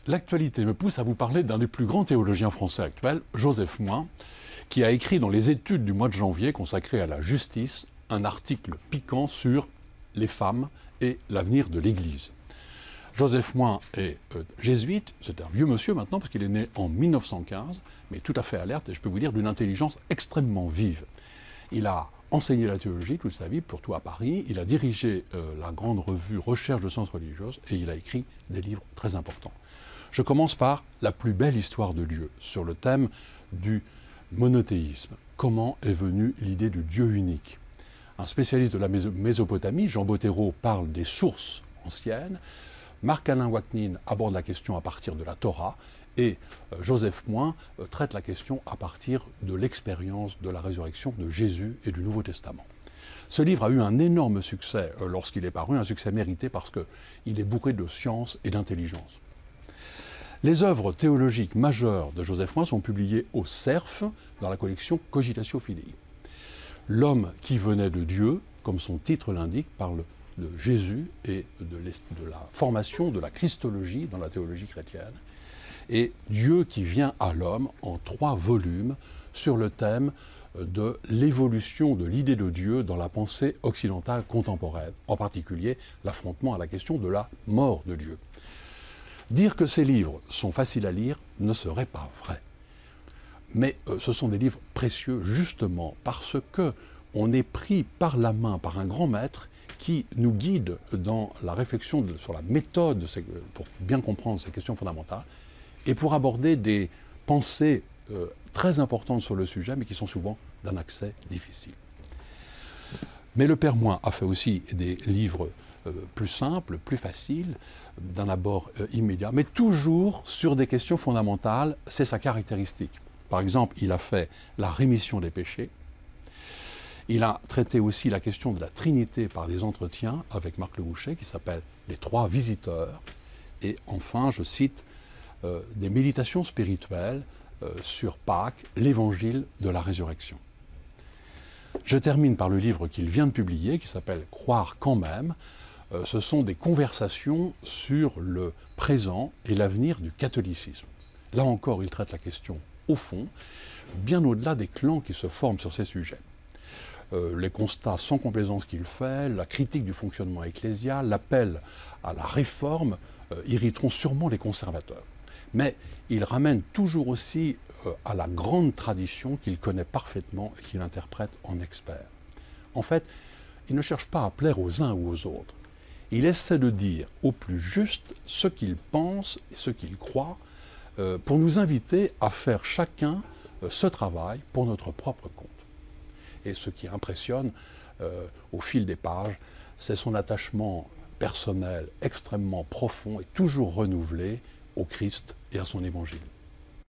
L'actualité me pousse à vous parler d'un des plus grands théologiens français actuels, Joseph Moyn, qui a écrit dans les études du mois de janvier consacrées à la justice un article piquant sur les femmes et l'avenir de l'Église. Joseph Moyn est jésuite, c'est un vieux monsieur maintenant parce qu'il est né en 1915, mais tout à fait alerte et je peux vous dire d'une intelligence extrêmement vive. Il a enseigné la théologie toute sa vie, surtout à Paris, il a dirigé la grande revue Recherche de sciences religieuses et il a écrit des livres très importants. Je commence par La plus belle histoire de Dieu, sur le thème du monothéisme. Comment est venue l'idée du Dieu unique? Un spécialiste de la Mésopotamie, Jean Bottero, parle des sources anciennes. Marc-Alain Waknin aborde la question à partir de la Torah et Joseph Moyn traite la question à partir de l'expérience de la résurrection de Jésus et du Nouveau Testament. Ce livre a eu un énorme succès lorsqu'il est paru, un succès mérité parce qu'il est bourré de science et d'intelligence. Les œuvres théologiques majeures de Joseph Moyn sont publiées au Cerf dans la collection Cogitatio Filii. L'homme qui venait de Dieu, comme son titre l'indique, parle de Jésus et de la formation de la Christologie dans la théologie chrétienne, et Dieu qui vient à l'homme en 3 volumes sur le thème de l'évolution de l'idée de Dieu dans la pensée occidentale contemporaine, en particulier l'affrontement à la question de la mort de Dieu. Dire que ces livres sont faciles à lire ne serait pas vrai. Mais ce sont des livres précieux justement parce qu'on est pris par la main par un grand maître qui nous guide dans la réflexion sur la méthode pour bien comprendre ces questions fondamentales et pour aborder des pensées très importantes sur le sujet, mais qui sont souvent d'un accès difficile. Mais le Père Moyn a fait aussi des livres plus simples, plus faciles, d'un abord immédiat, mais toujours sur des questions fondamentales, c'est sa caractéristique. Par exemple, il a fait la rémission des péchés. Il a traité aussi la question de la Trinité par des entretiens avec Marc Le Boucher, qui s'appelle « Les 3 visiteurs ». Et enfin, je cite des méditations spirituelles sur Pâques, l'évangile de la résurrection. Je termine par le livre qu'il vient de publier, qui s'appelle « Croire quand même ». Ce sont des conversations sur le présent et l'avenir du catholicisme. Là encore, il traite la question au fond, bien au-delà des clans qui se forment sur ces sujets. Les constats sans complaisance qu'il fait, la critique du fonctionnement ecclésial, l'appel à la réforme irriteront sûrement les conservateurs. Mais il ramène toujours aussi à la grande tradition qu'il connaît parfaitement et qu'il interprète en expert. En fait, il ne cherche pas à plaire aux uns ou aux autres. Il essaie de dire au plus juste ce qu'il pense et ce qu'il croit pour nous inviter à faire chacun ce travail pour notre propre compte. Et ce qui impressionne au fil des pages, c'est son attachement personnel extrêmement profond et toujours renouvelé au Christ et à son évangile.